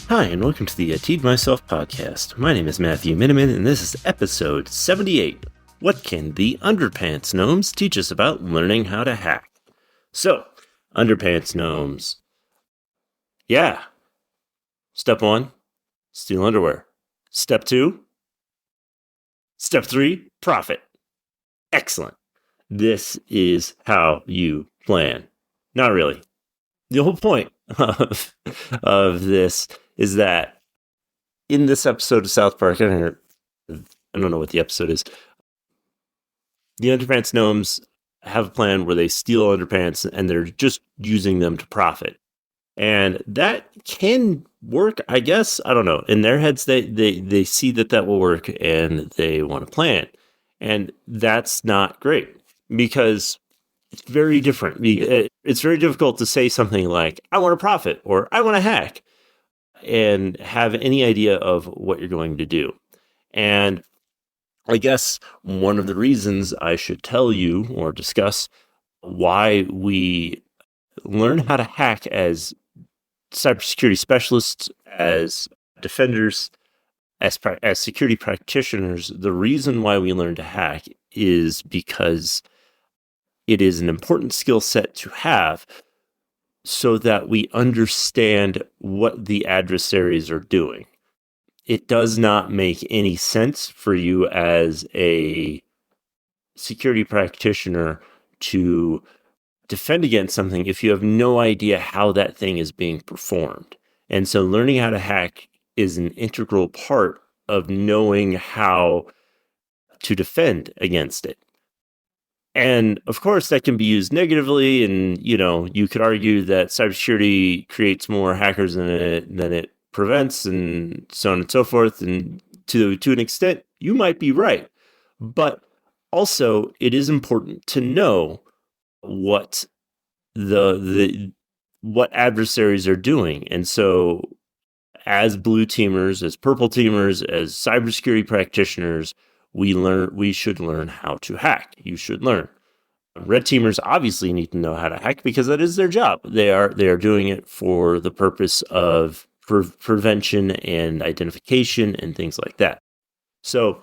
Hi, and welcome to the Teed Myself podcast. My name is Matthew Miniman, and this is episode 78. What can the Underpants Gnomes teach us about learning how to hack? So, Underpants Gnomes. Yeah. Step 1, steal underwear. Step 2, Step 3, profit. Excellent. This is how you plan. Not really. The whole point of this is that in this episode of South Park, I don't know what the episode is. The Underpants Gnomes have a plan where they steal underpants and they're just using them to profit. And that can work, I guess. I don't know. In their heads, they see that will work and they want to plan. And that's not great because it's very different. It's very difficult to say something like, I want to profit or I want to hack and have any idea of what you're going to do. And I guess one of the reasons I should tell you or discuss why we learn how to hack as cybersecurity specialists, as defenders, as security practitioners, the reason why we learn to hack is because it is an important skill set to have so that we understand what the adversaries are doing. It does not make any sense for you as a security practitioner to defend against something if you have no idea how that thing is being performed. And so learning how to hack is an integral part of knowing how to defend against it. And of course, that can be used negatively. And, you could argue that cybersecurity creates more hackers than it prevents, and so on and so forth. And to an extent, you might be right. But also, it is important to know what what adversaries are doing. And so, as blue teamers, as purple teamers, as cybersecurity practitioners, we should learn how to hack. You should learn. Red teamers obviously need to know how to hack because that is their job. They are doing it for the purpose of prevention and identification and things like that. So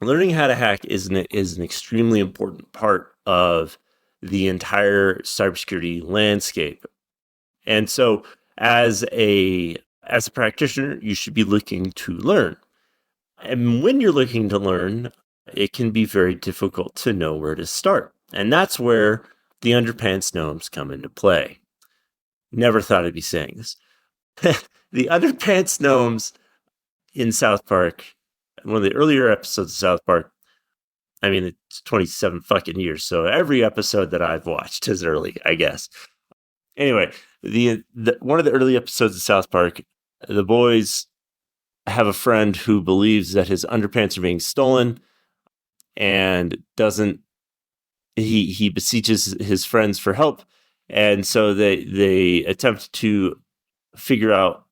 learning how to hack is an extremely important part of the entire cybersecurity landscape. And so as a practitioner, you should be looking to learn. And when you're looking to learn, it can be very difficult to know where to start. And that's where the Underpants Gnomes come into play. Never thought I'd be saying this. The Underpants Gnomes in South Park, one of the earlier episodes of South Park, I mean, it's 27 fucking years, so every episode that I've watched is early, I guess. Anyway, the one of the early episodes of South Park, the boys have a friend who believes that his underpants are being stolen and he beseeches his friends for help. And so they attempt to figure out,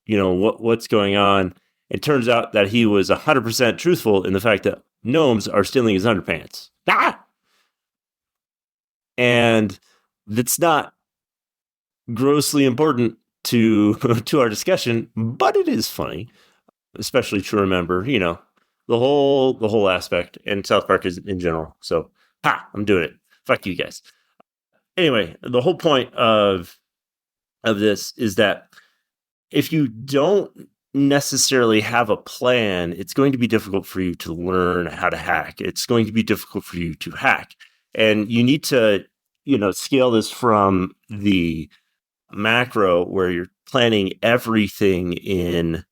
what's going on. It turns out that he was 100% truthful in the fact that gnomes are stealing his underpants. Ah! And that's not grossly important to our discussion, but it is funny, especially to remember, the whole aspect and South Park is in general. So, I'm doing it. Fuck you guys. Anyway, the whole point of this is that if you don't necessarily have a plan, it's going to be difficult for you to learn how to hack. It's going to be difficult for you to hack. And you need to, scale this from the macro where you're planning everything in,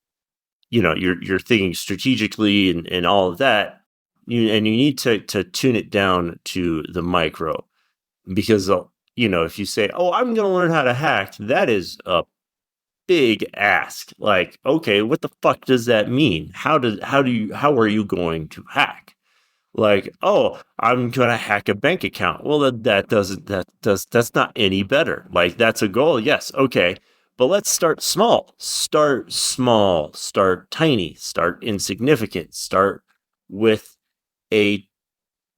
you're thinking strategically and all of that. You need to tune it down to the micro because, if you say, oh, I'm going to learn how to hack, that is a big ask. Like, okay, what the fuck does that mean? How are you going to hack? Like, oh, I'm going to hack a bank account. Well, that's not any better. Like, that's a goal. Yes. Okay. But let's start small. Start small. Start tiny. Start insignificant. Start with a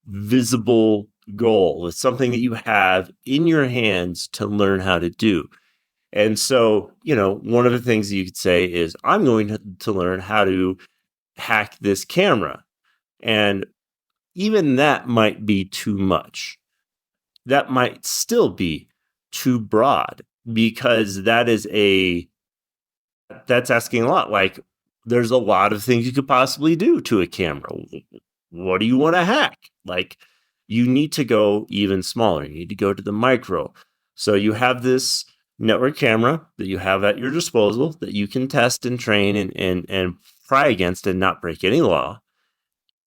visible goal. It's something that you have in your hands to learn how to do. And so, one of the things you could say is, I'm going to learn how to hack this camera. And even that might be too much. That might still be too broad, because that's asking a lot. Like, there's a lot of things you could possibly do to a camera. What do you want to hack? Like, you need to go even smaller. You need to go to the micro. So you have this network camera that you have at your disposal that you can test and train and pry against and not break any law.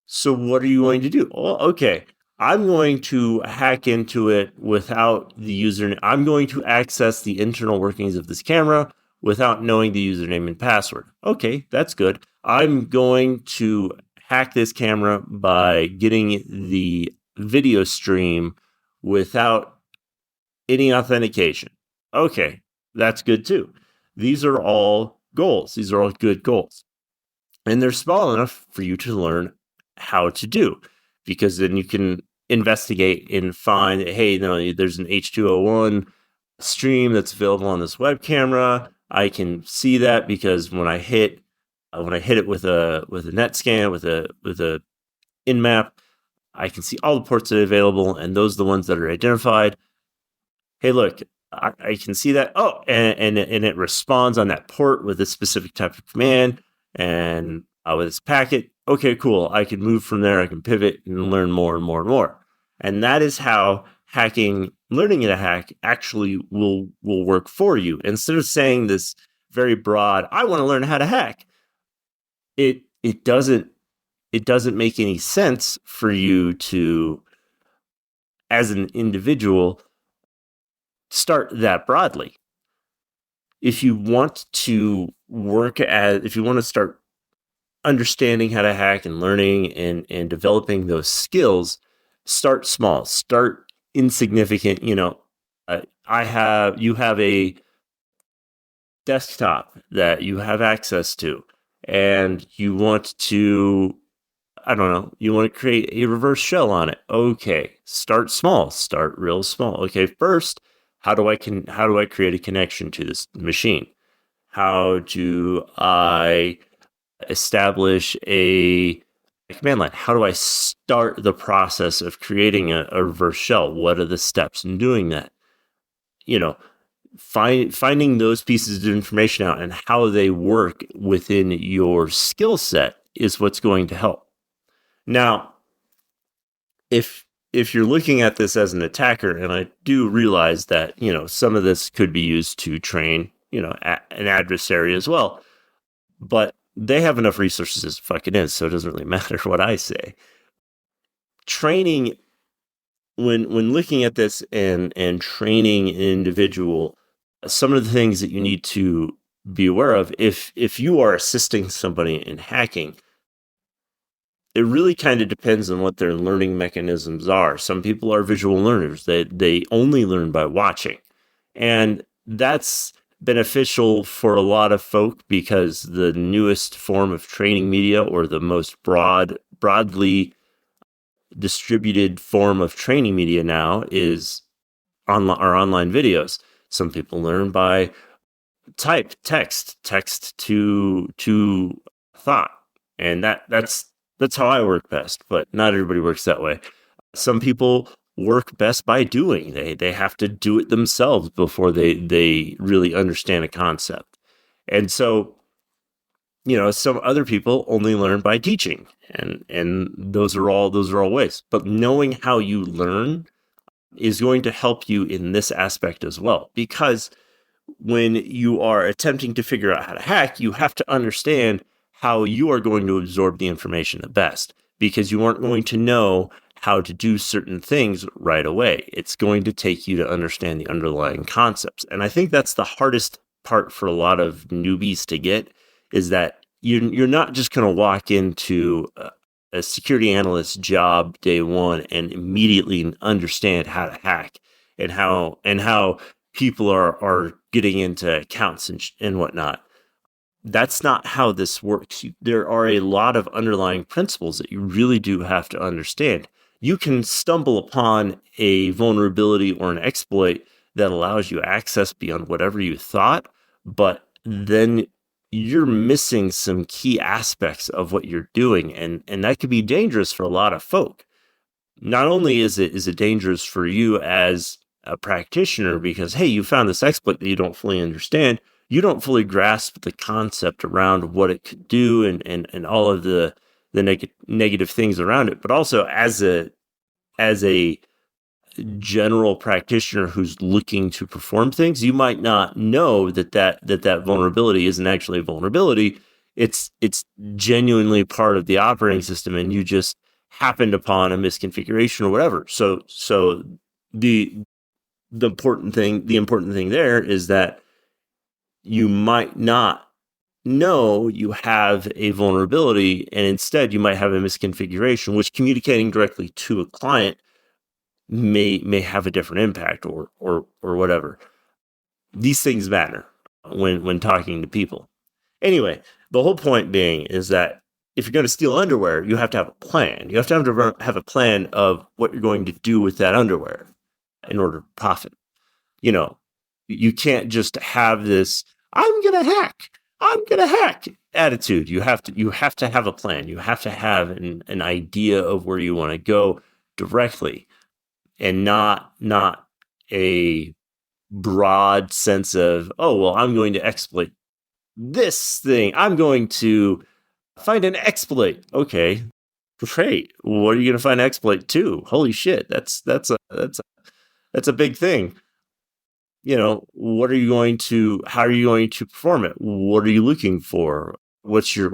So what are you going to do? Well, okay, I'm going to hack into it without the username. I'm going to access the internal workings of this camera without knowing the username and password. Okay, that's good. I'm going to hack this camera by getting the video stream without any authentication. Okay, that's good too. These are all goals. These are all good goals. And they're small enough for you to learn how to do, because then you can investigate and find, hey, there's an H201 stream that's available on this web camera. I can see that because when I hit it with a net scan, with a in-map, I can see all the ports that are available, and those are the ones that are identified. Hey, look, I can see that. Oh, and it responds on that port with a specific type of command and with this packet. Okay, cool. I can move from there. I can pivot and learn more and more and more. And that is how learning to hack actually will work for you. Instead of saying this very broad, I want to learn how to hack, it doesn't make any sense for you to, as an individual, start that broadly. If you want to start understanding how to hack and learning and developing those skills, start small, start insignificant. You have a desktop that you have access to, and you want to, you want to create a reverse shell on it. Okay, start small, start real small. Okay, first, how do I create a connection to this machine? How do I establish a command line? How do I start the process of creating a reverse shell? What are the steps in doing that? Finding those pieces of information out and how they work within your skill set is what's going to help. Now, if you're looking at this as an attacker, and I do realize that, some of this could be used to train, an adversary as well, but they have enough resources as fucking is, so it doesn't really matter what I say. Training, when looking at this and training an individual, some of the things that you need to be aware of, if you are assisting somebody in hacking, it really kind of depends on what their learning mechanisms are. Some people are visual learners. They only learn by watching. And that's beneficial for a lot of folk, because the newest form of training media, or the most broadly distributed form of training media now, is online videos. Some people learn by text to thought. And that's how I work best, but not everybody works that way. Some people work best by doing. They have to do it themselves before they really understand a concept. And so, some other people only learn by teaching, and those are all ways. But knowing how you learn is going to help you in this aspect as well, because when you are attempting to figure out how to hack, you have to understand how you are going to absorb the information the best, because you aren't going to know how to do certain things right away. It's going to take you to understand the underlying concepts. And I think that's the hardest part for a lot of newbies to get, is that you're not just going to walk into a security analyst job day one and immediately understand how to hack and how people are getting into accounts and whatnot. That's not how this works. There are a lot of underlying principles that you really do have to understand. You can stumble upon a vulnerability or an exploit that allows you access beyond whatever you thought, but then you're missing some key aspects of what you're doing, and that could be dangerous for a lot of folk. Not only is it dangerous for you as a practitioner because, hey, you found this exploit that you don't fully understand, you don't fully grasp the concept around what it could do and all of the negative things around it, but also as a general practitioner who's looking to perform things, you might not know that vulnerability isn't actually a vulnerability. It's genuinely part of the operating system, and you just happened upon a misconfiguration or whatever. So the important thing there is that you might not know you have a vulnerability, and instead you might have a misconfiguration, which communicating directly to a client may have a different impact or whatever. These things matter when talking to people. Anyway, the whole point being is that if you're going to steal underwear, you have to have a plan. You have to have a plan of what you're going to do with that underwear in order to profit. You can't just have this I'm going to hack attitude. You have to have a plan. You have to have an idea of where you want to go directly, and not a broad sense of, oh, well, I'm going to exploit this thing. I'm going to find an exploit. Okay, great. What are you going to find an exploit to? Holy shit, that's a big thing. What are you going to? How are you going to perform it? What are you looking for? What's your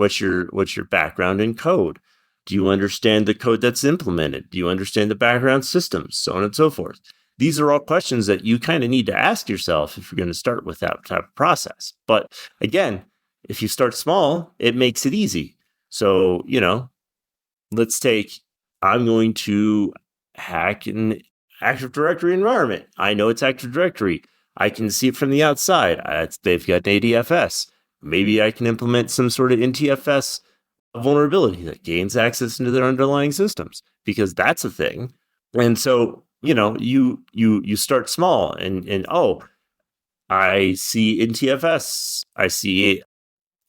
background in code? Do you understand the code that's implemented? Do you understand the background systems? So on and so forth. These are all questions that you kind of need to ask yourself if you're going to start with that type of process. But again, if you start small, it makes it easy. So, let's take, I'm going to hack an Active Directory environment. I know it's Active Directory. I can see it from the outside. They've got an ADFS. Maybe I can implement some sort of NTFS vulnerability that gains access into their underlying systems, because that's a thing. And so, you start small and I see NTFS. I see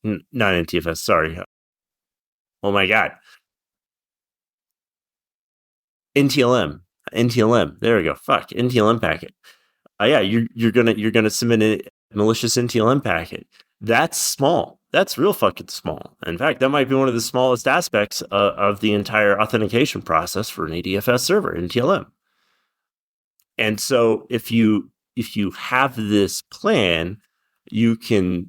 not NTFS. Sorry. Oh my God. NTLM. There we go. Fuck, NTLM packet. Yeah, you're gonna submit a malicious NTLM packet. That's small. That's real fucking small. In fact, that might be one of the smallest aspects of the entire authentication process for an ADFS server, NTLM. And so if you have this plan, you can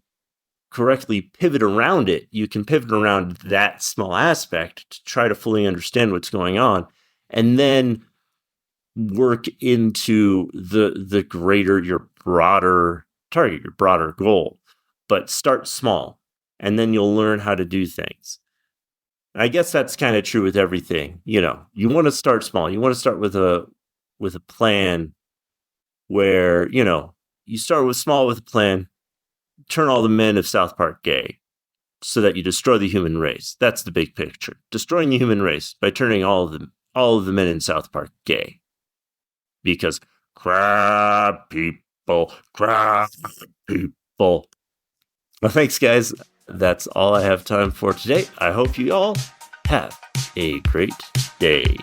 correctly pivot around it. You can pivot around that small aspect to try to fully understand what's going on, and then work into the greater, your broader target, your broader goal. But start small, and then you'll learn how to do things. I guess that's kind of true with everything. You want to start small. You want to start with a plan where, you start with small with a plan, turn all the men of South Park gay so that you destroy the human race. That's the big picture. Destroying the human race by turning all of the men in South Park gay. Because crab people. Well, thanks, guys. That's all I have time for today. I hope you all have a great day.